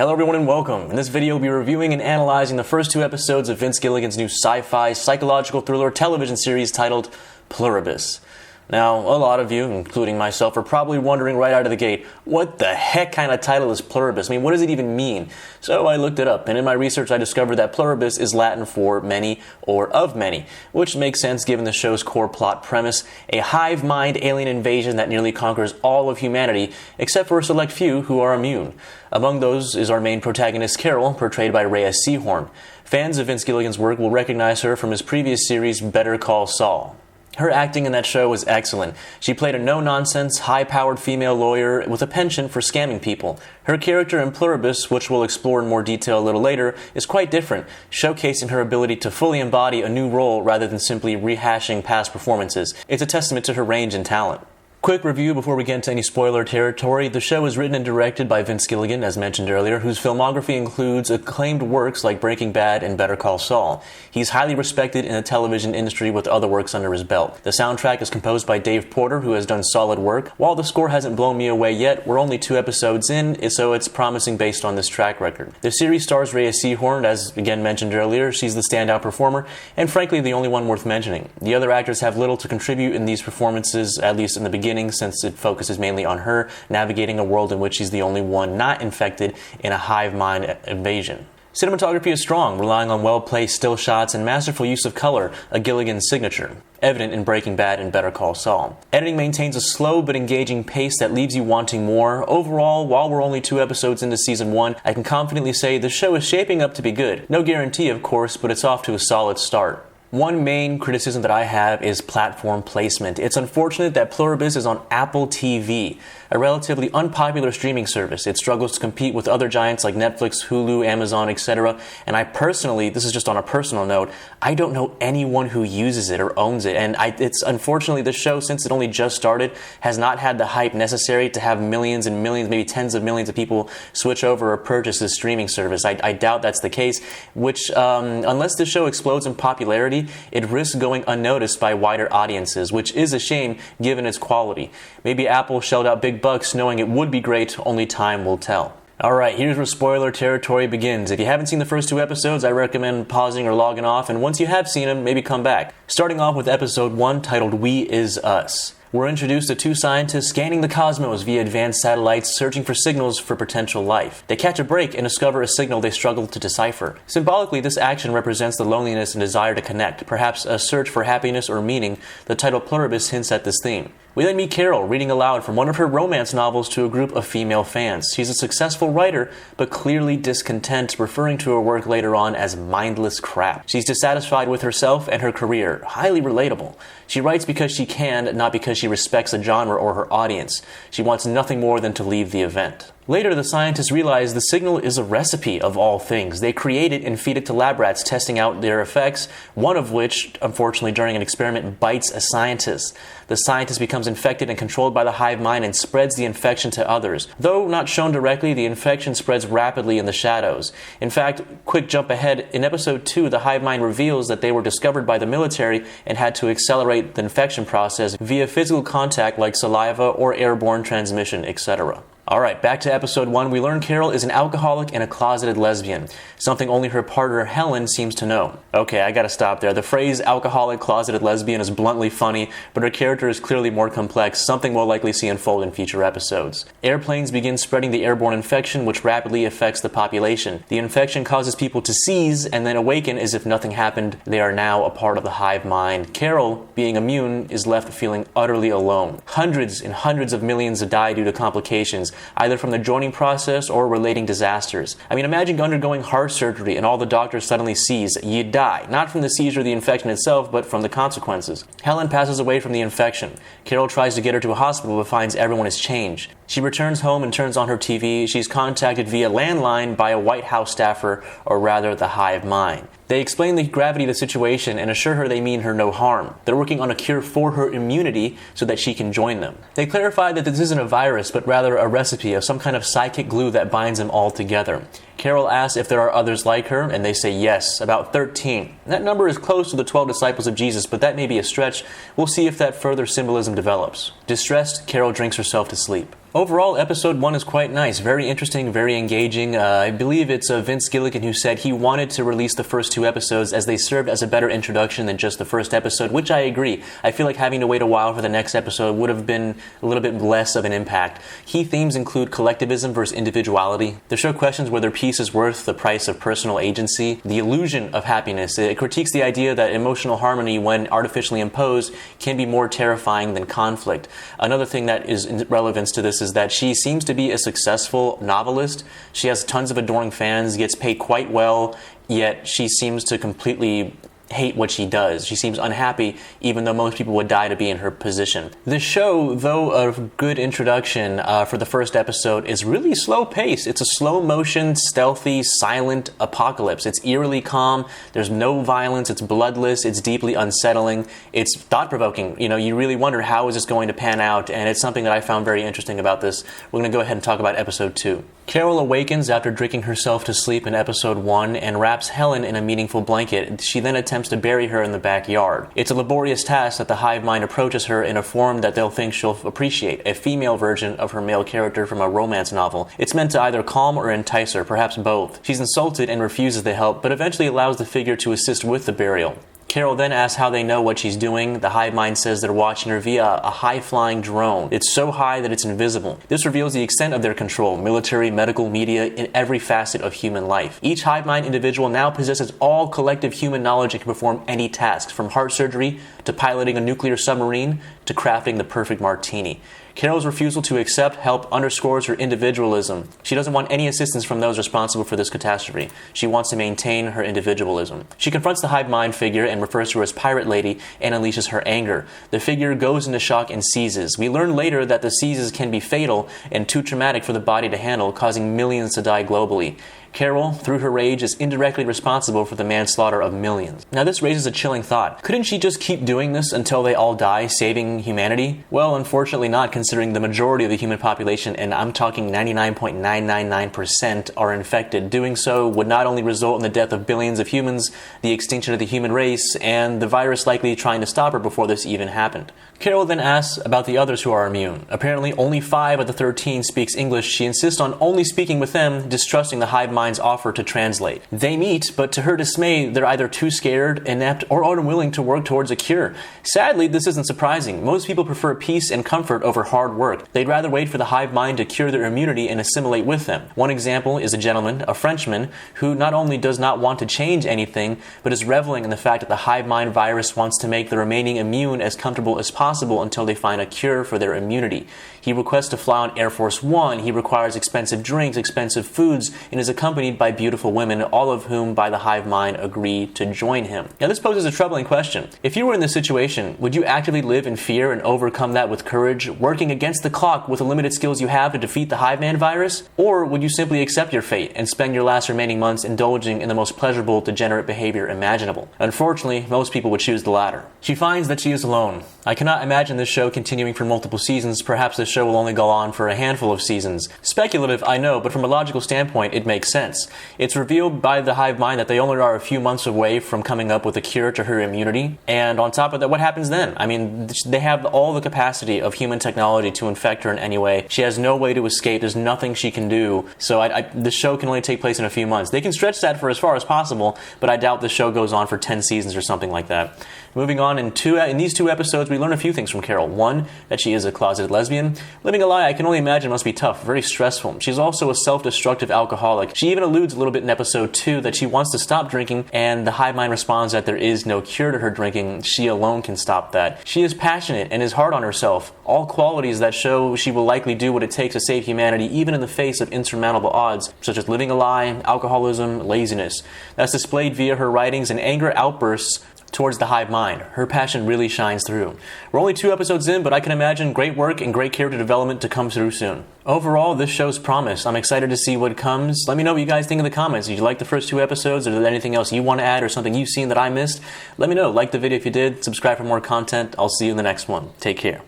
Hello everyone and welcome. In this video we'll be reviewing and analyzing the first two episodes of Vince Gilligans' new sci-fi psychological thriller television series titled Pluribus. Now, a lot of you, including myself, are probably wondering right out of the gate, what the heck kind of title is Pluribus? I mean, what does it even mean? So I looked it up, and in my research I discovered that pluribus is Latin for many or of many, which makes sense given the show's core plot premise, a hive mind alien invasion that nearly conquers all of humanity, except for a select few who are immune. Among those is our main protagonist Carol, portrayed by Rhea Seehorn. Fans of Vince Gilligan's work will recognize her from his previous series Better Call Saul. Her acting in that show was excellent. She played a no-nonsense, high-powered female lawyer with a penchant for scamming people. Her character in Pluribus, which we'll explore in more detail a little later, is quite different, showcasing her ability to fully embody a new role rather than simply rehashing past performances. It's a testament to her range and talent. Quick review before we get into any spoiler territory. The show is written and directed by Vince Gilligan, as mentioned earlier, whose filmography includes acclaimed works like Breaking Bad and Better Call Saul. He's highly respected in the television industry with other works under his belt. The soundtrack is composed by Dave Porter, who has done solid work. While the score hasn't blown me away yet, we're only 2 episodes in, so it's promising based on this track record. The series stars Rhea Seehorn, as again mentioned earlier. She's the standout performer, and frankly the only one worth mentioning. The other actors have little to contribute in these performances, at least in the beginning, since it focuses mainly on her navigating a world in which she's the only one not infected in a hive mind invasion. Cinematography is strong, relying on well-placed still shots and masterful use of color, a Gilligan signature, evident in Breaking Bad and Better Call Saul. Editing maintains a slow but engaging pace that leaves you wanting more. Overall, while we're only 2 episodes into season 1, I can confidently say the show is shaping up to be good. No guarantee, of course, but it's off to a solid start. One main criticism that I have is platform placement. It's unfortunate that Pluribus is on Apple TV, a relatively unpopular streaming service. It struggles to compete with other giants like Netflix, Hulu, Amazon, etc. And I personally, this is just on a personal note, I don't know anyone who uses it or owns it. And it's unfortunately the show, since it only just started, has not had the hype necessary to have millions and millions, maybe tens of millions of people switch over or purchase this streaming service. I doubt that's the case, which unless the show explodes in popularity, it risks going unnoticed by wider audiences, which is a shame given its quality. Maybe Apple shelled out big bucks knowing it would be great, only time will tell. Alright, here's where spoiler territory begins. If you haven't seen the first 2 episodes, I recommend pausing or logging off, and once you have seen them, maybe come back. Starting off with episode 1, titled We Is Us. We're introduced to 2 scientists scanning the cosmos via advanced satellites, searching for signals for potential life. They catch a break and discover a signal they struggle to decipher. Symbolically, this action represents the loneliness and desire to connect, perhaps a search for happiness or meaning. The title Pluribus hints at this theme. We then meet Carol reading aloud from one of her romance novels to a group of female fans. She's a successful writer, but clearly discontent, referring to her work later on as mindless crap. She's dissatisfied with herself and her career. Highly relatable. She writes because she can, not because she respects a genre or her audience. She wants nothing more than to leave the event. Later, the scientists realize the signal is a recipe of all things. They create it and feed it to lab rats, testing out their effects, one of which, unfortunately during an experiment, bites a scientist. The scientist becomes infected and controlled by the hive mind and spreads the infection to others. Though not shown directly, the infection spreads rapidly in the shadows. In fact, quick jump ahead, in episode 2, the hive mind reveals that they were discovered by the military and had to accelerate the infection process via physical contact like saliva or airborne transmission, etc. Alright, back to episode 1, we learn Carol is an alcoholic and a closeted lesbian, something only her partner Helen seems to know. Okay, I gotta stop there. The phrase alcoholic, closeted lesbian is bluntly funny, but her character is clearly more complex, something we'll likely see unfold in future episodes. Airplanes begin spreading the airborne infection, which rapidly affects the population. The infection causes people to seize and then awaken as if nothing happened. They are now a part of the hive mind. Carol, being immune, is left feeling utterly alone. Hundreds and hundreds of millions die due to complications, either from the joining process or relating disasters. I mean, imagine undergoing heart surgery and all the doctors suddenly seize. You die. Not from the seizure of the infection itself, but from the consequences. Helen passes away from the infection. Carol tries to get her to a hospital but finds everyone has changed. She returns home and turns on her TV. She's contacted via landline by a White House staffer, or rather the hive mind. They explain the gravity of the situation and assure her they mean her no harm. They're working on a cure for her immunity so that she can join them. They clarify that this isn't a virus, but rather a recipe of some kind of psychic glue that binds them all together. Carol asks if there are others like her, and they say yes, about 13. That number is close to the 12 disciples of Jesus, but that may be a stretch. We'll see if that further symbolism develops. Distressed, Carol drinks herself to sleep. Overall, episode 1 is quite nice, very interesting, very engaging. I believe it's Vince Gilligan who said he wanted to release the first 2 episodes as they served as a better introduction than just the first episode, which I agree. I feel like having to wait a while for the next episode would have been a little bit less of an impact. Key themes include collectivism versus individuality. The show questions whether peace is worth the price of personal agency, the illusion of happiness. It critiques the idea that emotional harmony, when artificially imposed, can be more terrifying than conflict. Another thing that is in relevance to this is that she seems to be a successful novelist. She has tons of adoring fans, gets paid quite well, yet she seems to completely hate what she does. She seems unhappy, even though most people would die to be in her position. The show, though a good introduction for the first episode, is really slow paced. It's a slow motion, stealthy, silent apocalypse. It's eerily calm. There's no violence. It's bloodless. It's deeply unsettling. It's thought-provoking. You really wonder how is this going to pan out, and it's something that I found very interesting about this. We're going to go ahead and talk about episode 2. Carol awakens after drinking herself to sleep in episode 1 and wraps Helen in a meaningful blanket. She then attempts to bury her in the backyard. It's a laborious task that the hive mind approaches her in a form that they'll think she'll appreciate, a female version of her male character from a romance novel. It's meant to either calm or entice her, perhaps both. She's insulted and refuses the help, but eventually allows the figure to assist with the burial. Carol then asks how they know what she's doing. The hive mind says they're watching her via a high-flying drone. It's so high that it's invisible. This reveals the extent of their control, military, medical, media, in every facet of human life. Each hive mind individual now possesses all collective human knowledge and can perform any task, from heart surgery to piloting a nuclear submarine to crafting the perfect martini. Carol's refusal to accept help underscores her individualism. She doesn't want any assistance from those responsible for this catastrophe. She wants to maintain her individualism. She confronts the hive mind figure and refers to her as Pirate Lady and unleashes her anger. The figure goes into shock and seizes. We learn later that the seizes can be fatal and too traumatic for the body to handle, causing millions to die globally. Carol, through her rage, is indirectly responsible for the manslaughter of millions. Now this raises a chilling thought. Couldn't she just keep doing this until they all die, saving humanity? Well, unfortunately not, considering the majority of the human population, and I'm talking 99.999%, are infected. Doing so would not only result in the death of billions of humans, the extinction of the human race, and the virus likely trying to stop her before this even happened. Carol then asks about the others who are immune. Apparently only 5 of the 13 speaks English. She insists on only speaking with them, distrusting the hive mind's offer to translate. They meet, but to her dismay, they're either too scared, inept, or unwilling to work towards a cure. Sadly, this isn't surprising. Most people prefer peace and comfort over hard work. They'd rather wait for the hive mind to cure their immunity and assimilate with them. One example is a gentleman, a Frenchman, who not only does not want to change anything, but is reveling in the fact that the hive mind virus wants to make the remaining immune as comfortable as possible until they find a cure for their immunity. He requests to fly on Air Force One. He requires expensive drinks, expensive foods, and is accompanied by beautiful women, all of whom by the hive mind agree to join him. Now this poses a troubling question. If you were in this situation, would you actively live in fear and overcome that with courage, working against the clock with the limited skills you have to defeat the hive mind virus? Or would you simply accept your fate and spend your last remaining months indulging in the most pleasurable, degenerate behavior imaginable? Unfortunately, most people would choose the latter. She finds that she is alone. I cannot imagine this show continuing for multiple seasons. Perhaps this show will only go on for a handful of seasons. Speculative, I know, but from a logical standpoint, it makes sense. It's revealed by the hive mind that they only are a few months away from coming up with a cure to her immunity. And on top of that, what happens then? I mean, they have all the capacity of human technology to infect her in any way. She has no way to escape. There's nothing she can do. So the show can only take place in a few months. They can stretch that for as far as possible, but I doubt the show goes on for 10 seasons or something like that. Moving on, in these 2 episodes, we learn a few things from Carol. One, that she is a closeted lesbian. Living a lie, I can only imagine, must be tough, very stressful. She's also a self-destructive alcoholic. She even alludes a little bit in episode 2 that she wants to stop drinking, and the hive mind responds that there is no cure to her drinking. She alone can stop that. She is passionate and is hard on herself. All qualities that show she will likely do what it takes to save humanity, even in the face of insurmountable odds, such as living a lie, alcoholism, laziness. That's displayed via her writings and anger outbursts towards the hive mind. Her passion really shines through. We're only 2 episodes in, but I can imagine great work and great character development to come through soon. Overall, this show's promise. I'm excited to see what comes. Let me know what you guys think in the comments. Did you like the first 2 episodes? Or is there anything else you want to add or something you've seen that I missed? Let me know. Like the video if you did. Subscribe for more content. I'll see you in the next one. Take care.